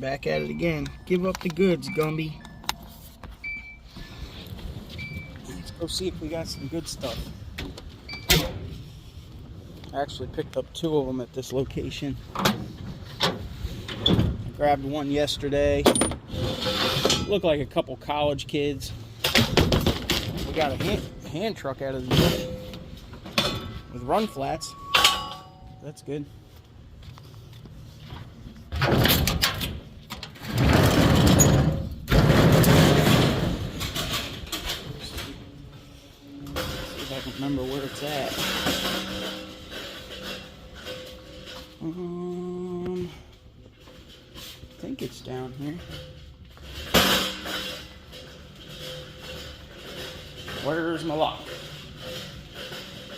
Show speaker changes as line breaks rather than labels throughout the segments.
back at it again. Give up the goods, Gumby. Let's go see if we got some good stuff. I actually picked up 2 of them at this location. I grabbed one yesterday. Looked like a couple college kids. We got a hand truck out of these with run flats. That's good. I don't remember where it's at. I think it's down here. Where's my lock?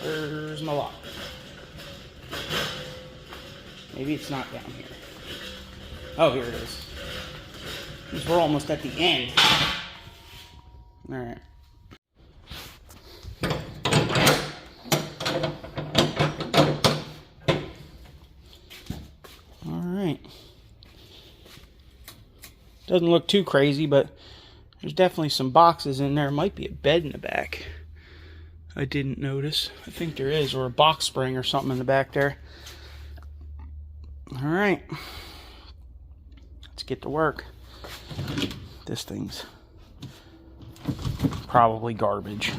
Where's my lock? Maybe it's not down here. Oh, here it is. Because we're almost at the end. All right. Doesn't look too crazy, but there's definitely some boxes in there. Might be a bed in the back. I didn't notice. I think there is, or a box spring or something in the back there. All right. Let's get to work. This thing's probably garbage.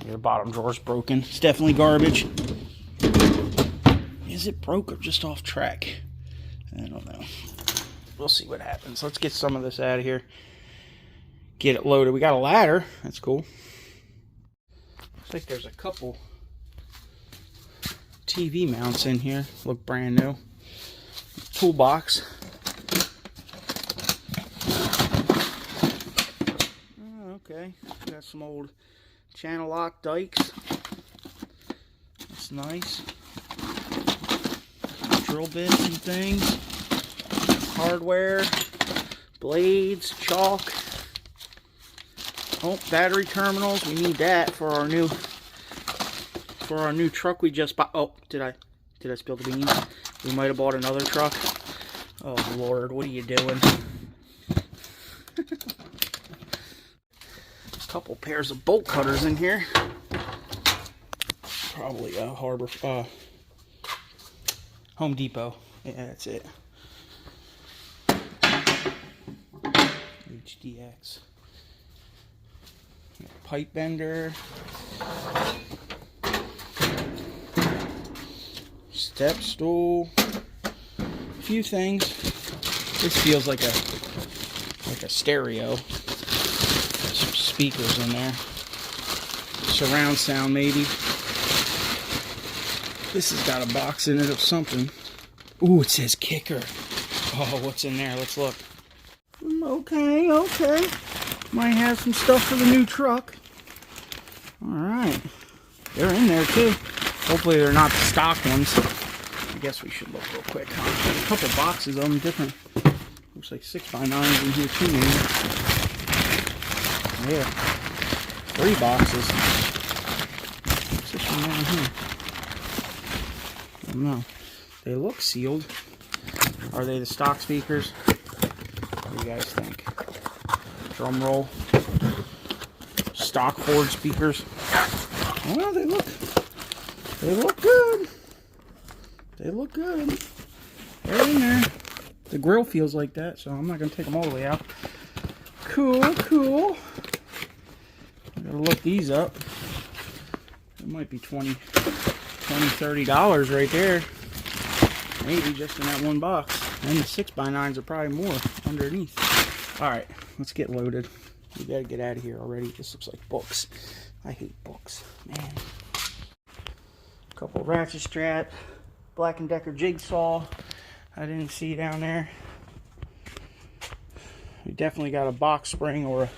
Yeah, the bottom drawer's broken. It's definitely garbage. Is it broke or just off track? I don't know. We'll see what happens. Let's get some of this out of here. Get it loaded. We got a ladder. That's cool. Looks like there's a couple TV mounts in here. Look brand new. Toolbox. Oh, okay. Got some old channel lock dikes. That's nice. Drill bits and things, hardware, blades, chalk. Oh, battery terminals. We need that for our new truck we just bought. Oh, did I spill the beans? We might have bought another truck. Oh Lord, what are you doing? A couple pairs of bolt cutters in here. Probably a Home Depot. Yeah, that's it. HDX. Pipe bender. Step stool. A few things. This feels like a stereo. Some speakers in there. Surround sound maybe. This has got a box in it of something. Ooh, it says kicker. Oh, what's in there? Let's look. Okay. Might have some stuff for the new truck. Alright. They're in there too. Hopefully they're not the stock ones. I guess we should look real quick. Huh? A couple boxes of them different. Looks like 6x9s in here too, maybe. Yeah. 3 boxes. What's this one down here? I don't know. They look sealed. Are they the stock speakers? What do you guys think? Drum roll. Stock Ford speakers. Well, they look good. They look good. They're in there. The grill feels like that, so I'm not going to take them all the way out. Cool. I gotta look these up. It might be $20-$30 right there. Maybe just in that one box. And the 6x9s are probably more underneath. Alright, let's get loaded. We gotta get out of here already. This looks like books. I hate books, man. A couple ratchet strap, Black & Decker jigsaw. I didn't see down there. We definitely got a box spring or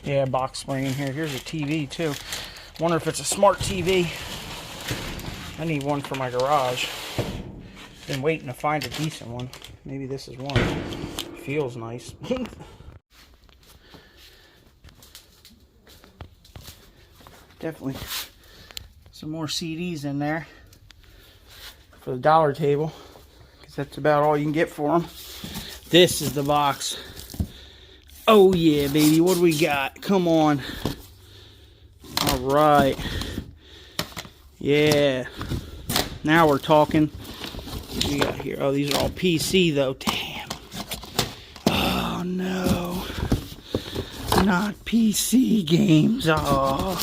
a box spring in here. Here's a TV too. Wonder if it's a smart TV. I need one for my garage. Been waiting to find a decent one. Maybe this is one. Feels nice. Definitely some more CDs in there. for the dollar table, because that's about all you can get for them. This is the box. Oh yeah, baby, what do we got? Come on. All right. Yeah. Now we're talking. What do we got here? Oh, these are all PC though. Damn. Oh no. Not PC games. Oh.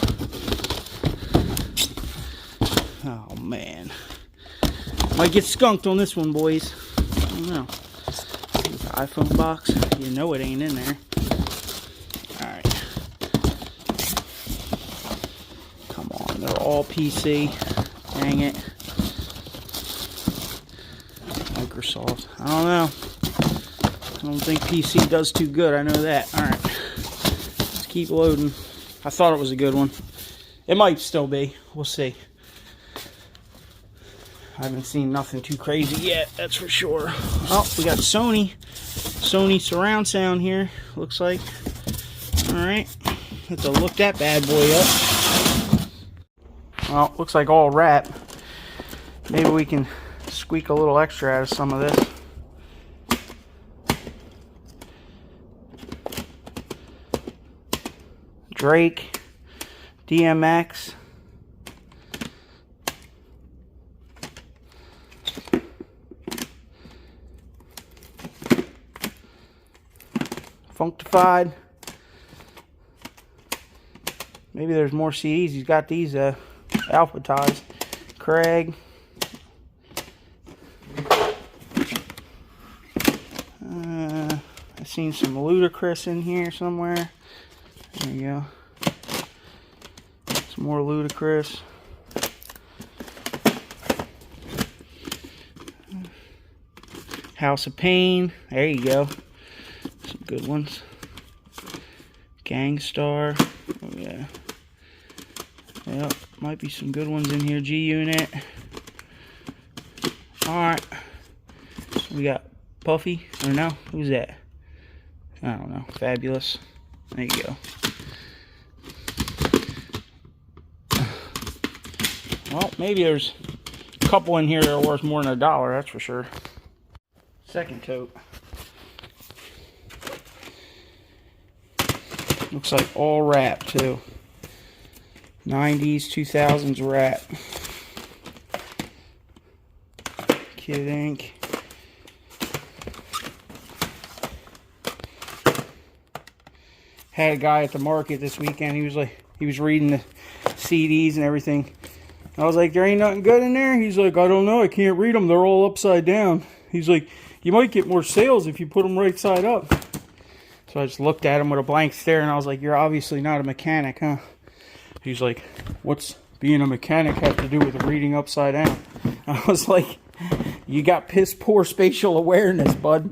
Oh man. Might get skunked on this one, boys. I don't know. The iPhone box. You know it ain't in there. Alright. Come on, they're all PC. Dang it. Microsoft. I don't know. I don't think PC does too good. I know that. Alright. Let's keep loading. I thought it was a good one. It might still be. We'll see. I haven't seen nothing too crazy yet, that's for sure. Oh, we got Sony surround sound here, looks like. Alright, let's look that bad boy up. Well, looks like all wrap. Maybe we can squeak a little extra out of some of this. Drake, DMX. Functified. Maybe there's more CDs. He's got these alphabetized. Craig. I've seen some Ludacris in here somewhere. There you go. Some more Ludacris. House of Pain. There you go. Some good ones. Gangstar. Oh yeah. Yep, might be some good ones in here. G-Unit. Alright. We got Puffy. Or no? Who's that? I don't know. Fabulous. There you go. Well, maybe there's a couple in here that are worth more than $1, that's for sure. Second tote. Looks like all wrap too. 90s, 2000s wrap. Kid Ink. Had a guy at the market this weekend. He was reading the CDs and everything. I was like, there ain't nothing good in there? He's like, I don't know. I can't read them. They're all upside down. He's like, you might get more sales if you put them right side up. So I just looked at him with a blank stare and I was like, you're obviously not a mechanic, huh? He's like, what's being a mechanic have to do with reading upside down? I was like, you got piss poor spatial awareness, bud.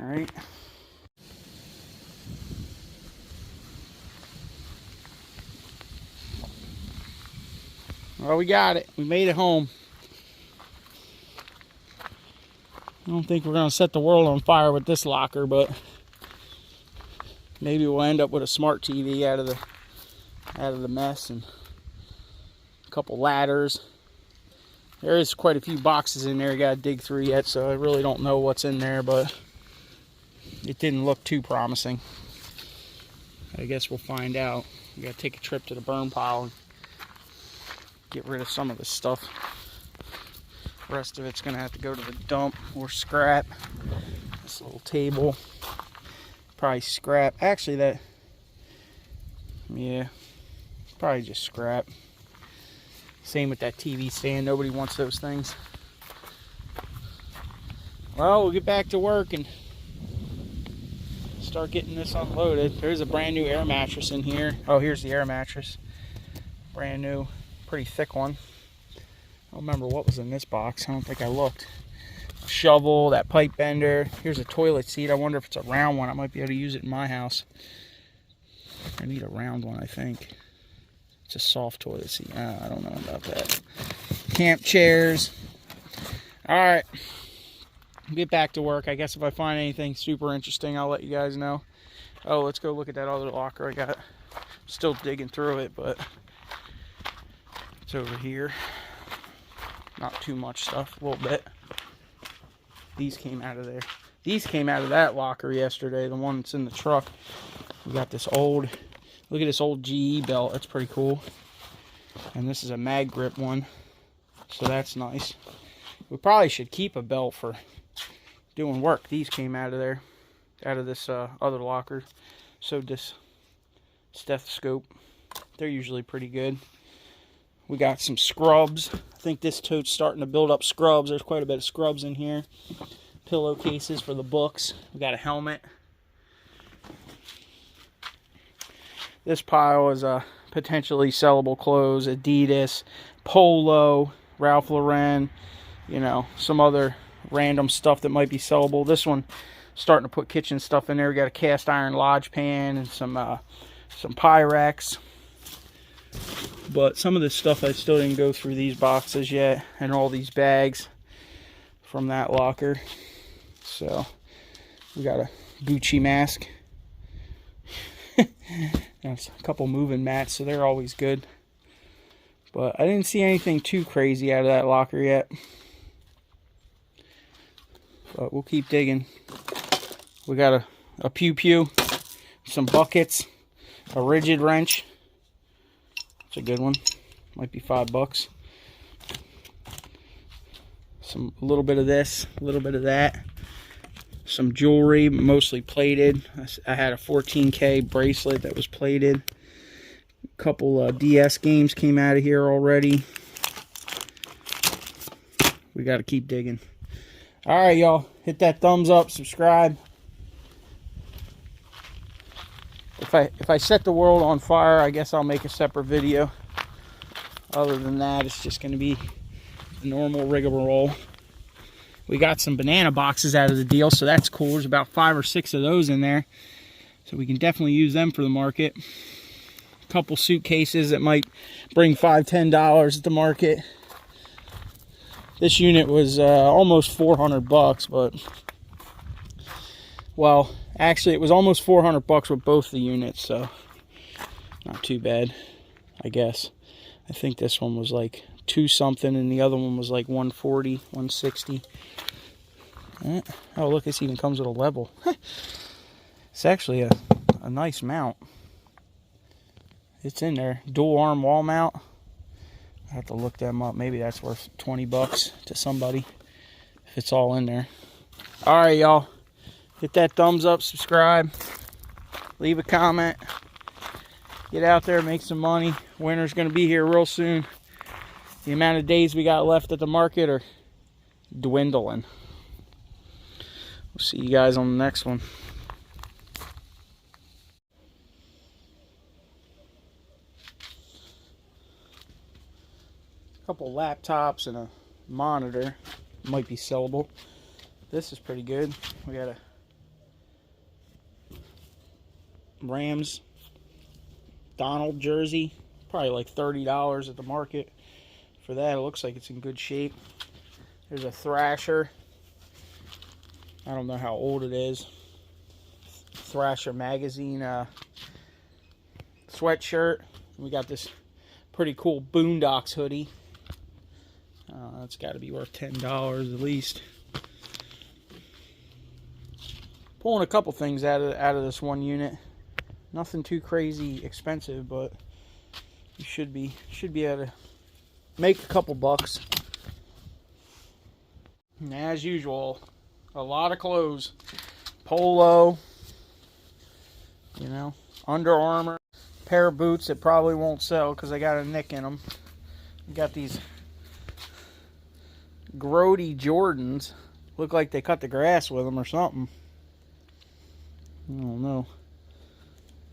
Alright. Well, we got it. We made it home. I don't think we're going to set the world on fire with this locker, but maybe we'll end up with a smart TV out of the mess and a couple ladders. There is quite a few boxes in there you got to dig through yet, so I really don't know what's in there, but it didn't look too promising. I guess we'll find out. We got to take a trip to the burn pile and get rid of some of this stuff. The rest of it's going to have to go to the dump or scrap. This little table, probably scrap. Actually, yeah, probably just scrap. Same with that TV stand. Nobody wants those things. Well, we'll get back to work and start getting this unloaded. There's a brand new air mattress in here. Oh, here's the air mattress. Brand new, pretty thick one. I don't remember what was in this box. I don't think I looked. Shovel, that pipe bender. Here's a toilet seat. I wonder if it's a round one. I might be able to use it in my house. I need a round one, I think. It's a soft toilet seat. I don't know about that. Camp chairs. Alright. Get back to work. I guess if I find anything super interesting, I'll let you guys know. Oh, let's go look at that other locker I got. Still digging through it, but It's over here. Not too much stuff, a little bit. These came out of there. These came out of that locker yesterday, the one that's in the truck. We got this old, look at this old GE belt. That's pretty cool. And this is a mag grip one, so that's nice. We probably should keep a belt for doing work. These came out of there, out of this other locker. So this stethoscope, they're usually pretty good. We got some scrubs. I think this tote's starting to build up scrubs. There's quite a bit of scrubs in here. Pillowcases for the books. We got a helmet. This pile is potentially sellable clothes. Adidas, Polo, Ralph Lauren, you know, some other random stuff that might be sellable. This one, starting to put kitchen stuff in there. We got a cast iron Lodge pan and some Pyrex. But some of this stuff I still didn't go through these boxes yet, and all these bags from that locker. So we got a Gucci mask. There's a couple moving mats, so they're always good. But I didn't see anything too crazy out of that locker yet. But we'll keep digging. We got a pew-pew, some buckets, a rigid wrench. It's a good one. Might be $5. A little bit of this, a little bit of that. Some jewelry, mostly plated. I had a 14K bracelet that was plated. A couple DS games came out of here already. We got to keep digging. All right, y'all. Hit that thumbs up, subscribe. If I set the world on fire, I guess I'll make a separate video. Other than that, it's just going to be the normal rigmarole. We got some banana boxes out of the deal, so that's cool. There's about 5 or 6 of those in there, so we can definitely use them for the market. A couple suitcases that might bring $5, $10 at the market. This unit was almost $400, but well, actually it was almost $400 with both the units, so not too bad, I guess. I think this one was like 2 something and the other one was like 140, 160. Oh, look, this even comes with a level. It's actually a nice mount. It's in there. Dual arm wall mount. I have to look them up. Maybe that's worth $20 to somebody if it's all in there. All right, y'all. Hit that thumbs up, subscribe, leave a comment. Get out there, make some money. Winter's going to be here real soon. The amount of days we got left at the market are dwindling. We'll see you guys on the next one. A couple laptops and a monitor might be sellable. This is pretty good. We got a Rams Donald jersey, probably like $30 at the market for that. It looks like it's in good shape. There's a Thrasher. I don't know how old it is. Thrasher magazine sweatshirt. We got this pretty cool Boondocks hoodie. That's got to be worth $10 at least. Pulling a couple things out of this one unit. Nothing too crazy expensive, but you should be able to make a couple bucks. And as usual, a lot of clothes. Polo, you know, Under Armour, pair of boots that probably won't sell because they got a nick in them. We got these Grody Jordans. Look like they cut the grass with them or something. I don't know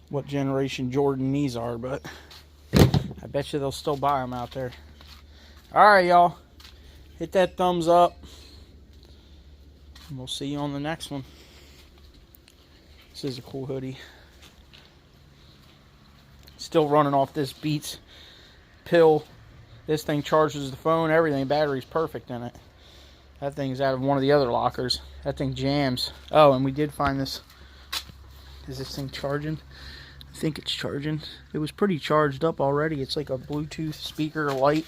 what generation Jordan these are, but I bet you they'll still buy them out there. Alright, y'all. Hit that thumbs up. And we'll see you on the next one. This is a cool hoodie. Still running off this Beats pill. This thing charges the phone, everything. Battery's perfect in it. That thing's out of one of the other lockers. That thing jams. Oh, and we did find this. Is this thing charging? I think it's charging. It was pretty charged up already. It's like a Bluetooth speaker light.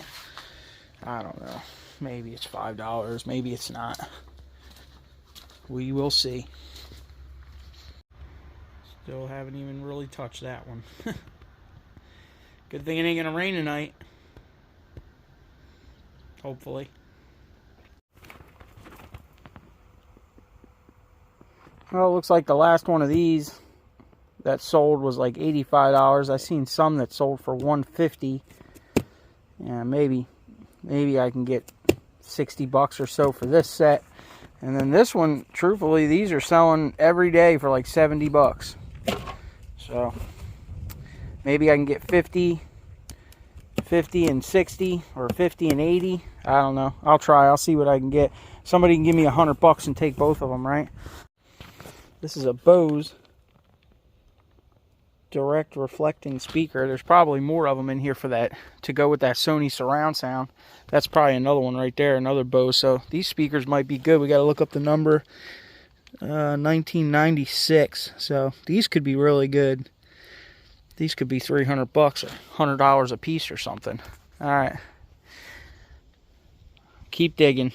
I don't know. Maybe it's $5. Maybe it's not. We will see. Still haven't even really touched that one. Good thing it ain't gonna rain tonight. Hopefully. Well, it looks like the last one of these that sold was like $85. I seen some that sold for $150. Yeah, maybe I can get $60 or so for this set. And then this one, truthfully, these are selling every day for like $70. So maybe I can get 50 and 60, or 50 and 80. I don't know. I'll try. I'll see what I can get. Somebody can give me $100 and take both of them, right? This is a Bose direct reflecting speaker. There's probably more of them in here for that, to go with that Sony surround sound. That's probably another one right there, another Bose. So these speakers might be good. We got to look up the number. 1996. So these could be really good. These could be $300 or $100 a piece or something. All right, keep digging.